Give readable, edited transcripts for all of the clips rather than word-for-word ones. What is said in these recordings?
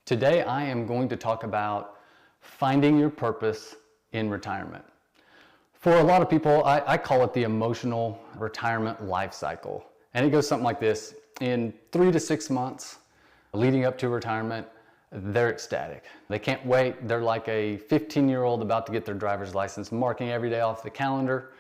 Today I am going to talk about finding your purpose in retirement. For a lot of people, I call it the emotional retirement life cycle. And it goes something like this. In 3 to 6 months leading up to retirement, they're ecstatic. They can't wait. They're like a 15-year-old about to get their driver's license, marking every day off the calendar.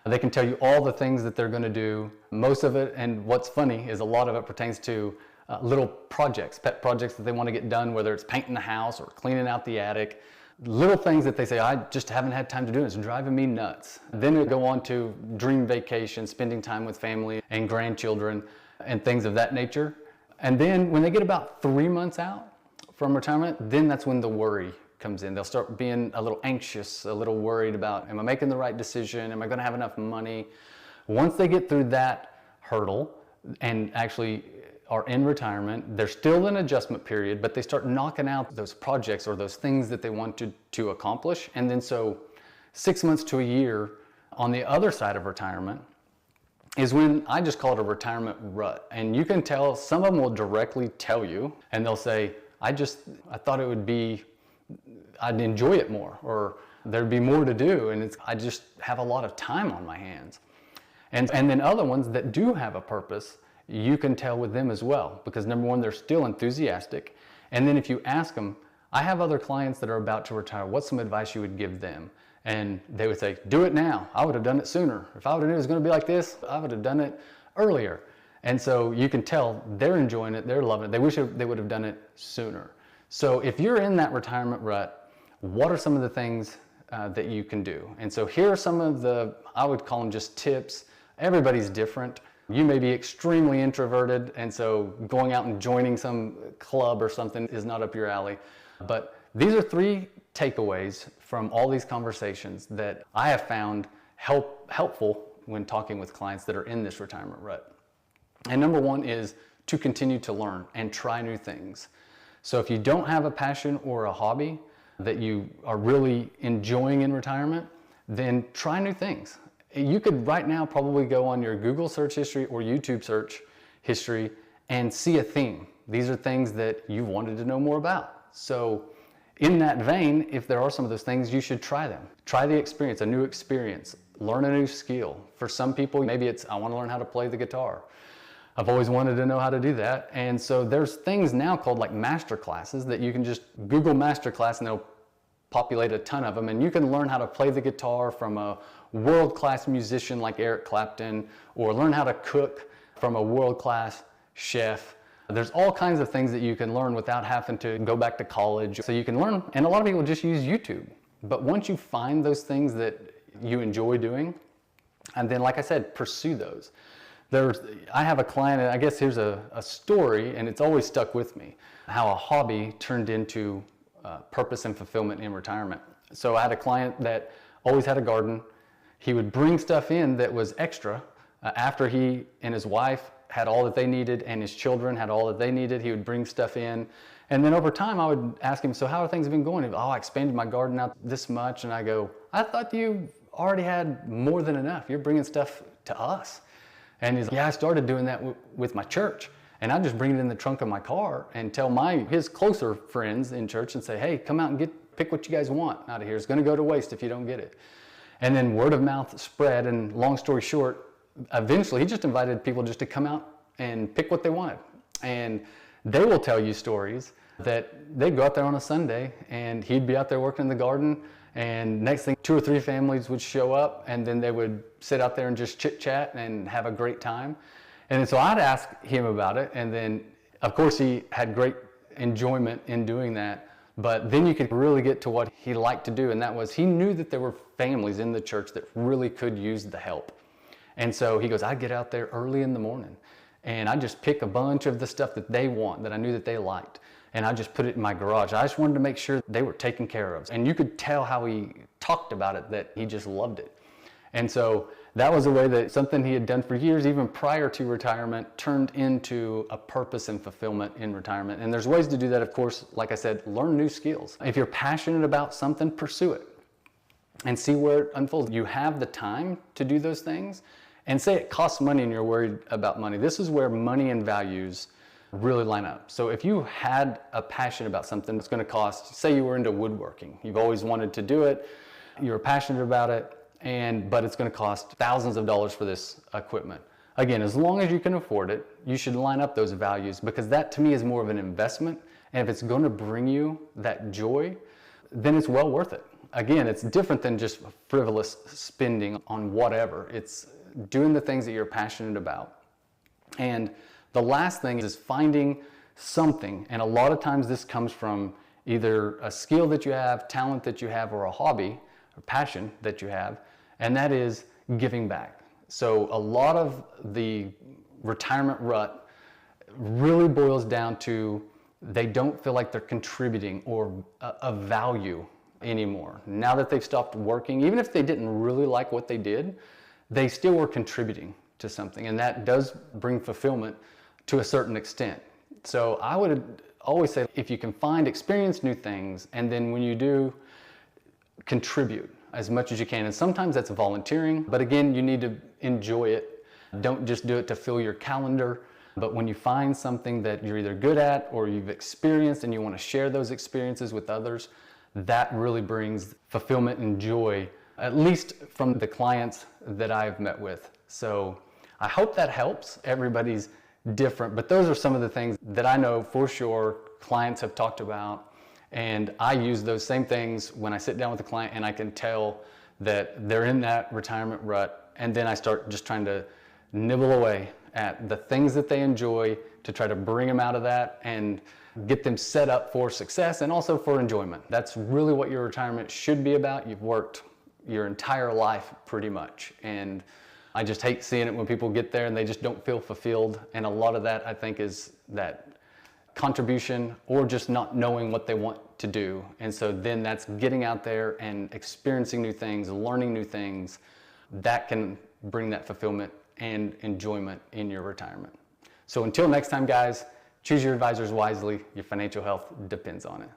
They can tell you all the things that they're going to do. Most of it, and what's funny, is a lot of it pertains to little projects, pet projects that they want to get done, whether it's painting the house or cleaning out the attic. Little things that they say, I just haven't had time to do. It's driving me nuts. Then we go on to dream vacation, spending time with family and grandchildren and things of that nature. And then when they get about 3 months out from retirement, then that's when the worry comes in. They'll start being a little anxious, a little worried about, am I making the right decision? Am I going to have enough money? Once they get through that hurdle and actually are in retirement, there's still an adjustment period, but they start knocking out those projects or those things that they wanted to accomplish. And then so 6 months to a year on the other side of retirement is when I just call it a retirement rut. And you can tell, some of them will directly tell you, and they'll say, I thought it would be, I'd enjoy it more, or there'd be more to do, and I just have a lot of time on my hands. And then other ones that do have a purpose, you can tell with them as well, because number one, they're still enthusiastic. And then if you ask them, I have other clients that are about to retire, what's some advice you would give them? And they would say, do it now. I would have done it sooner. If I would have knew it was going to be like this, I would have done it earlier. And so you can tell they're enjoying it, they're loving it. They wish they would have done it sooner. So if you're in that retirement rut, what are some of the things that you can do? And so here are some of the, I would call them just tips. Everybody's different. You may be extremely introverted, and so going out and joining some club or something is not up your alley. But these are 3 takeaways from all these conversations that I have found helpful when talking with clients that are in this retirement rut. And number 1 is to continue to learn and try new things. So if you don't have a passion or a hobby that you are really enjoying in retirement, then try new things. You could right now probably go on your Google search history or YouTube search history and see a theme. These are things that you wanted to know more about. So in that vein, if there are some of those things, you should try them. Try the experience, a new experience, learn a new skill. For some people, maybe it's, I want to learn how to play the guitar. I've always wanted to know how to do that. And so there's things now called like master classes that you can just Google master class and they'll populate a ton of them, and you can learn how to play the guitar from a world-class musician like Eric Clapton, or learn how to cook from a world-class chef. There's all kinds of things that you can learn without having to go back to college. So you can learn, and a lot of people just use YouTube. But once you find those things that you enjoy doing, and then like I said, pursue those. I have a client, and I guess here's a story, and it's always stuck with me, how a hobby turned into purpose and fulfillment in retirement. So I had a client that always had a garden. He would bring stuff in that was extra after he and his wife had all that they needed and his children had all that they needed. He would bring stuff in, and then over time I would ask him, so how are things been going? He'd, I expanded my garden out this much. And I go, I thought you already had more than enough. You're bringing stuff to us. And he's like, yeah, I started doing that with my church. And I just bring it in the trunk of my car and tell his closer friends in church and say, hey, come out and pick what you guys want out of here. It's going to go to waste if you don't get it. And then word of mouth spread, and long story short, eventually he just invited people just to come out and pick what they wanted. And they will tell you stories that they'd go out there on a Sunday and he'd be out there working in the garden, and next thing 2 or 3 families would show up, and then they would sit out there and just chit chat and have a great time. And so I'd ask him about it, and then of course he had great enjoyment in doing that, but then you could really get to what he liked to do, and that was he knew that there were families in the church that really could use the help. And so he goes, I'd get out there early in the morning and I'd just pick a bunch of the stuff that they want, that I knew that they liked, and I just put it in my garage. I just wanted to make sure they were taken care of. And you could tell how he talked about it, that he just loved it. And so that was a way that something he had done for years, even prior to retirement, turned into a purpose and fulfillment in retirement. And there's ways to do that, of course. Like I said, learn new skills. If you're passionate about something, pursue it and see where it unfolds. You have the time to do those things, and say it costs money and you're worried about money. This is where money and values really line up. So if you had a passion about something that's going to cost, say you were into woodworking, you've always wanted to do it, you're passionate about it, but it's going to cost thousands of dollars for this equipment. Again, as long as you can afford it, you should line up those values, because that to me is more of an investment. And if it's going to bring you that joy, then it's well worth it. Again, it's different than just frivolous spending on whatever. It's doing the things that you're passionate about. And the last thing is finding something. And a lot of times this comes from either a skill that you have, talent that you have, or a hobby or passion that you have. And that is giving back. So a lot of the retirement rut really boils down to they don't feel like they're contributing or of value anymore. Now that they've stopped working, even if they didn't really like what they did, they still were contributing to something. And that does bring fulfillment to a certain extent. So I would always say, if you can experience new things, and then when you do, contribute as much as you can. And sometimes that's volunteering, but again, you need to enjoy it. Don't just do it to fill your calendar. But when you find something that you're either good at or you've experienced and you want to share those experiences with others, that really brings fulfillment and joy, at least from the clients that I've met with. So I hope that helps. Everybody's different, but those are some of the things that I know for sure clients have talked about. And I use those same things when I sit down with a client and I can tell that they're in that retirement rut. And then I start just trying to nibble away at the things that they enjoy to try to bring them out of that and get them set up for success and also for enjoyment. That's really what your retirement should be about. You've worked your entire life pretty much. And I just hate seeing it when people get there and they just don't feel fulfilled. And a lot of that, I think, is that contribution or just not knowing what they want to do. And so then that's getting out there and experiencing new things, learning new things. That can bring that fulfillment and enjoyment in your retirement. So until next time, guys, choose your advisors wisely. Your financial health depends on it.